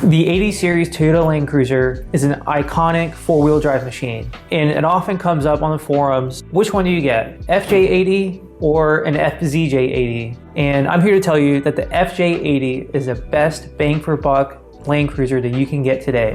The 80 series Toyota Land Cruiser is an iconic four-wheel drive machine, and it often comes up on the forums, which one do you get, FJ80 or an FZJ80? And I'm here to tell you that the FJ80 is the best bang for buck Land Cruiser that you can get today.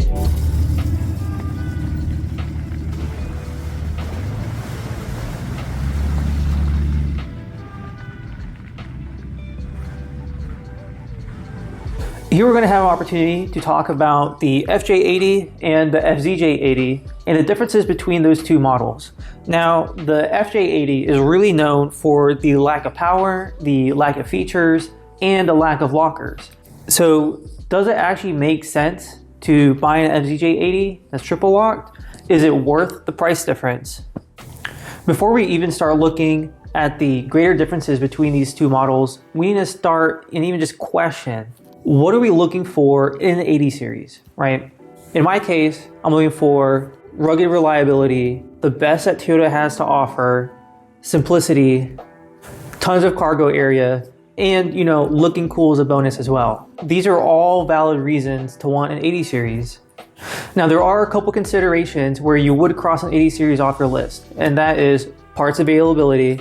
Here we're going to have an opportunity to talk about the FJ80 and the FZJ80 and the differences between those two models. Now, the FJ80 is really known for the lack of power, the lack of features, and the lack of lockers. So does it actually make sense to buy an FZJ80 that's triple locked? Is it worth the price difference? Before we even start looking at the greater differences between these two models, we need to start and even just question, what are we looking for in the 80 series, right? In my case, I'm looking for rugged reliability, the best that Toyota has to offer, simplicity, tons of cargo area, and looking cool is a bonus as well. These are all valid reasons to want an 80 series. Now, there are a couple considerations where you would cross an 80 series off your list, and that is parts availability,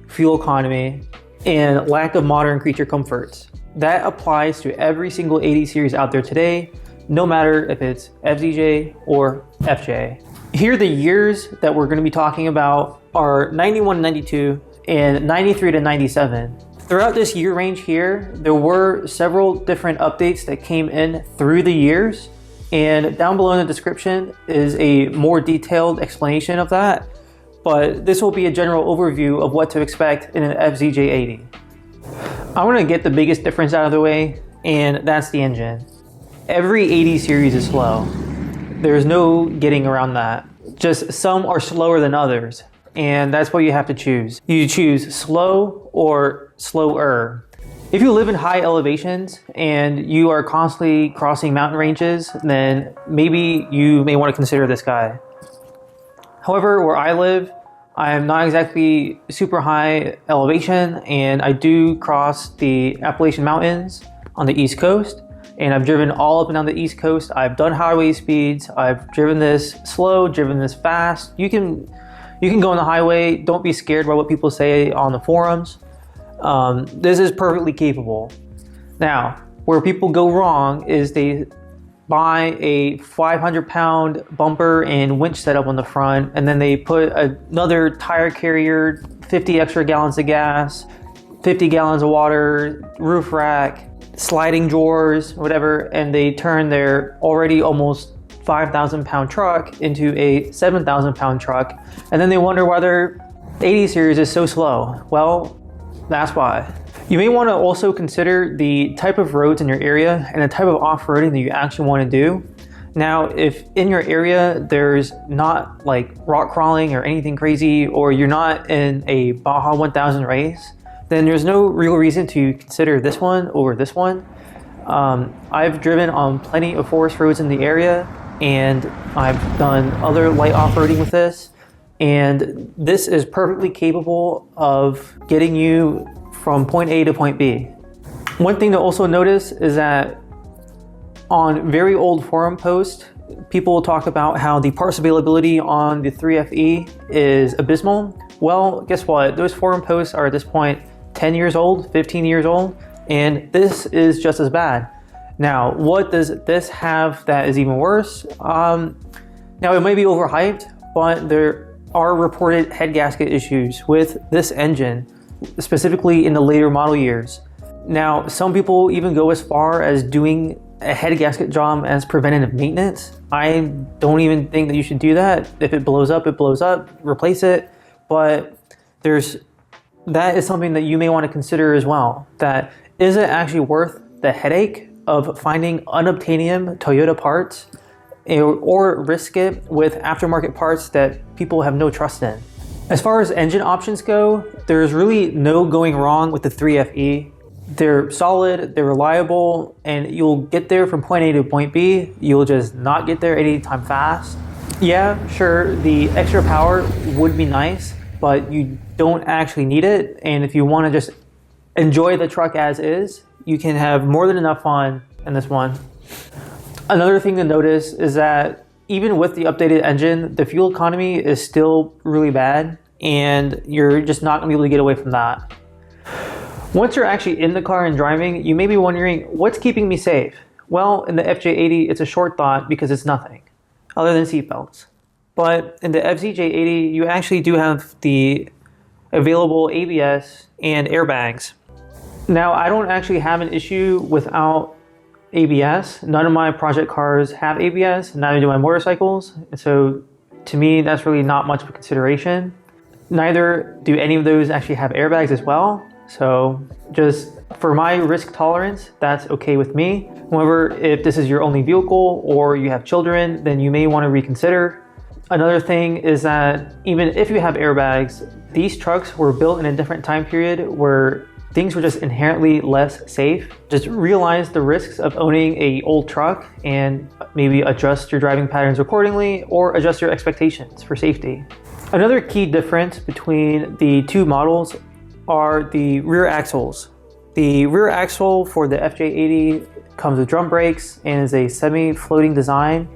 fuel economy, and lack of modern creature comforts. That applies to every single 80 series out there today, no matter if it's FZJ or FJ. Here, the years that we're going to be talking about are 91 92 and 93 to 97. Throughout this year range here, there were several different updates that came in through the years, and down below in the description is a more detailed explanation of that, but this will be a general overview of what to expect in an FZJ80. I want to get the biggest difference out of the way, and that's the engine. Every 80 series is slow. There's no getting around that. Just some are slower than others, and that's what you have to choose. You choose slow or slower. If you live in high elevations and you are constantly crossing mountain ranges, then maybe you may want to consider this guy. However, where I live, I'm not exactly super high elevation, and I do cross the Appalachian Mountains on the East Coast, and I've driven all up and down the East Coast. I've done highway speeds. I've driven this slow, driven this fast. You can go on the highway. Don't be scared by what people say on the forums. This is perfectly capable. Now, where people go wrong is they buy a 500-pound bumper and winch setup on the front, and then they put another tire carrier, 50 extra gallons of gas, 50 gallons of water, roof rack, sliding drawers, whatever, and they turn their already almost 5,000-pound truck into a 7,000-pound truck, and then they wonder why their 80 series is so slow. Well, that's why. You may want to also consider the type of roads in your area and the type of off-roading that you actually want to do. Now, if in your area there's not like rock crawling or anything crazy, or you're not in a Baja 1000 race, then there's no real reason to consider this one over this one. I've driven on plenty of forest roads in the area, and I've done other light off-roading with this, and this is perfectly capable of getting you from point A to point B. One thing to also notice is that on very old forum posts, people talk about how the parts availability on the 3FE is abysmal. Well, guess what? Those forum posts are at this point 10 years old, 15 years old, and this is just as bad. Now, what does this have that is even worse? Now, it may be overhyped, but there are reported head gasket issues with this engine, specifically in the later model years. Now, some people even go as far as doing a head gasket job as preventative maintenance. I don't even think that you should do that. If it blows up, replace it. But that is something that you may want to consider as well. That is it actually worth the headache of finding unobtainium Toyota parts, or risk it with aftermarket parts that people have no trust in? As far as engine options go, there's really no going wrong with the 3FE. They're solid, they're reliable, and you'll get there from point A to point B. You'll just not get there any time fast. Yeah, sure, the extra power would be nice, but you don't actually need it. And if you want to just enjoy the truck as is, you can have more than enough fun in this one. Another thing to notice is that even with the updated engine, the fuel economy is still really bad, and you're just not gonna be able to get away from that. Once you're actually in the car and driving, you may be wondering, what's keeping me safe? Well, in the FJ80, it's a short thought because it's nothing other than seatbelts. But in the FZJ80, you actually do have the available ABS and airbags. Now, I don't actually have an issue without ABS. None of my project cars have ABS, neither do my motorcycles. So to me, that's really not much of a consideration. Neither do any of those actually have airbags as well. So just for my risk tolerance, that's okay with me. However, if this is your only vehicle or you have children, then you may want to reconsider. Another thing is that even if you have airbags, these trucks were built in a different time period where things were just inherently less safe. Just realize the risks of owning an old truck and maybe adjust your driving patterns accordingly or adjust your expectations for safety. Another key difference between the two models are the rear axles. The rear axle for the FJ80 comes with drum brakes and is a semi-floating design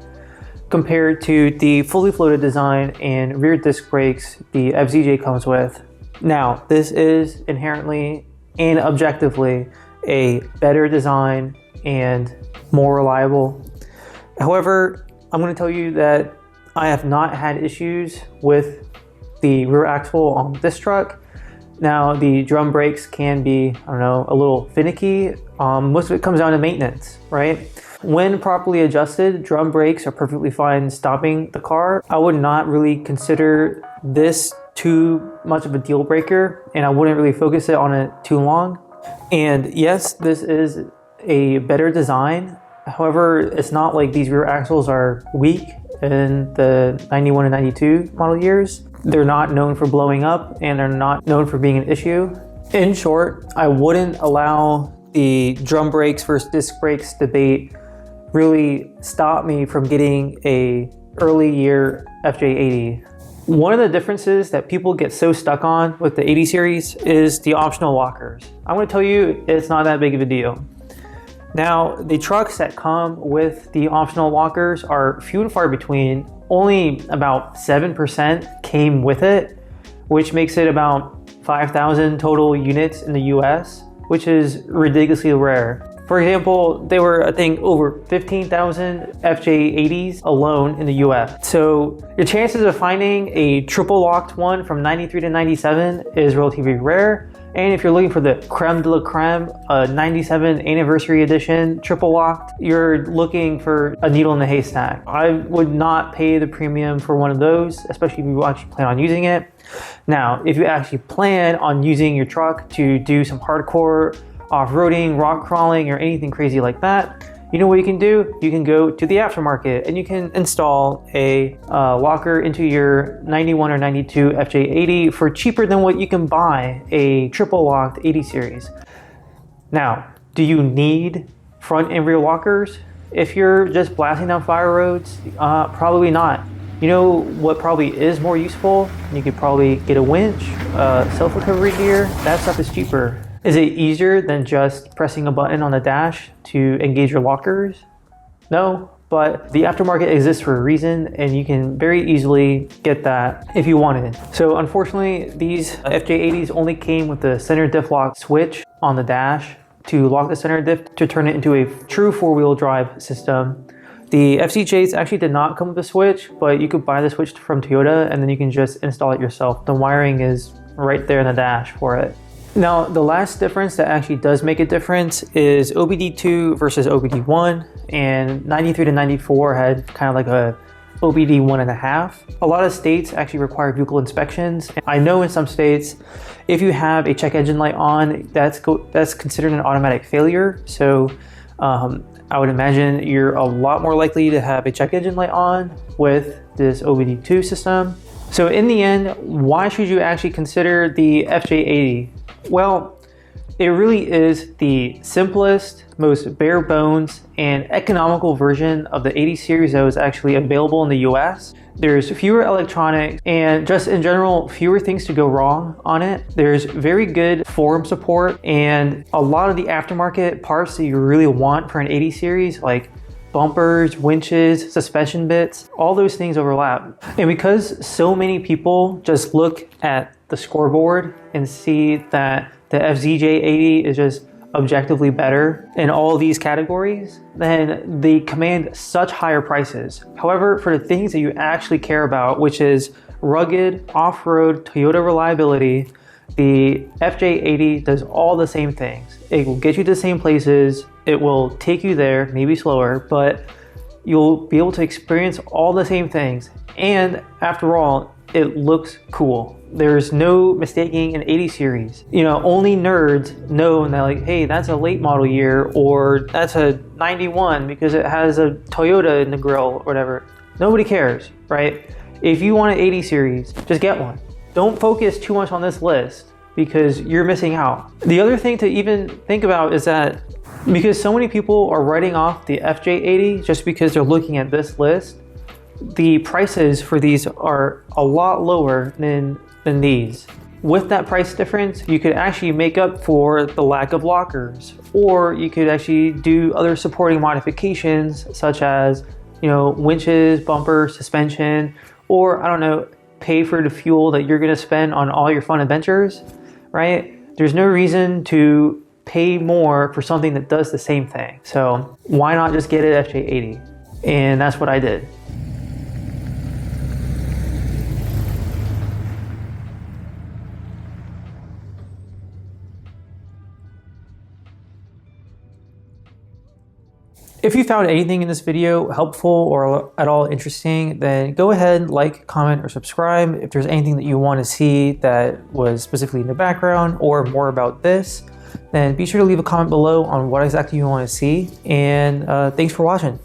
compared to the fully floated design and rear disc brakes the FZJ comes with. Now, this is inherently and objectively a better design and more reliable. However, I'm going to tell you that I have not had issues with the rear axle on this truck. Now, the drum brakes can be, I don't know, a little finicky. Most of it comes down to maintenance, right? When properly adjusted, drum brakes are perfectly fine stopping the car. I would not really consider this too much of a deal breaker, and I wouldn't really focus it on it too long. And yes, this is a better design. However, it's not like these rear axles are weak in the 91 and 92 model years. They're not known for blowing up, and they're not known for being an issue. In short, I wouldn't allow the drum brakes versus disc brakes debate really stop me from getting a early year FJ80. One of the differences that people get so stuck on with the 80 series is the optional lockers. I'm going to tell you, it's not that big of a deal. Now, the trucks that come with the optional lockers are few and far between. Only about 7% came with it, which makes it about 5,000 total units in the US, which is ridiculously rare. For example, there were, I think, over 15,000 FJ80s alone in the US. So your chances of finding a triple locked one from 93 to 97 is relatively rare. And if you're looking for the creme de la creme, a 97 anniversary edition triple locked, you're looking for a needle in the haystack. I would not pay the premium for one of those, especially if you actually plan on using it. Now, if you actually plan on using your truck to do some hardcore off-roading, rock crawling, or anything crazy like that, you know what you can do? You can go to the aftermarket and you can install a locker into your 91 or 92 FJ80 for cheaper than what you can buy a triple locked 80 series. Now, do you need front and rear lockers? If you're just blasting down fire roads, probably not. You know what probably is more useful? You could probably get a winch, self-recovery gear. That stuff is cheaper. Is it easier than just pressing a button on the dash to engage your lockers? No, but the aftermarket exists for a reason, and you can very easily get that if you wanted. So unfortunately, these FJ80s only came with the center diff lock switch on the dash to lock the center diff to turn it into a true four-wheel drive system. The FCJs actually did not come with a switch, but you could buy the switch from Toyota and then you can just install it yourself. The wiring is right there in the dash for it. Now, the last difference that actually does make a difference is OBD2 versus OBD1, and 93 to 94 had kind of like a OBD 1.5. A lot of states actually require vehicle inspections. I know in some states, if you have a check engine light on, that's considered an automatic failure. So I would imagine you're a lot more likely to have a check engine light on with this OBD2 system. So in the end, why should you actually consider the FJ80? Well, it really is the simplest, most bare bones, and economical version of the 80 series that was actually available in the US. There's fewer electronics and just in general, fewer things to go wrong on it. There's very good forum support and a lot of the aftermarket parts that you really want for an 80 series, like bumpers, winches, suspension bits, all those things overlap. And because so many people just look at the scoreboard and see that the FZJ80 is just objectively better in all these categories, then they command such higher prices. However, for the things that you actually care about, which is rugged off-road Toyota reliability, the FJ80 does all the same things. It will get you to the same places, it will take you there, maybe slower, but you'll be able to experience all the same things. And after all, it looks cool. There's no mistaking an 80 series. You know, only nerds know that, like, hey, that's a late model year, or that's a 91 because it has a Toyota in the grill or whatever. Nobody cares, right? If you want an 80 series, just get one. Don't focus too much on this list because you're missing out. The other thing to even think about is that because so many people are writing off the FJ80 just because they're looking at this list, the prices for these are a lot lower than these. With that price difference, you could actually make up for the lack of lockers, or you could actually do other supporting modifications such as, you know, winches, bumper, suspension, or I don't know, pay for the fuel that you're gonna spend on all your fun adventures, right? There's no reason to pay more for something that does the same thing. So why not just get an FJ80? And that's what I did. If you found anything in this video helpful or at all interesting, then go ahead, like, comment, or subscribe. If there's anything that you want to see that was specifically in the background or more about this, then be sure to leave a comment below on what exactly you want to see. And thanks for watching.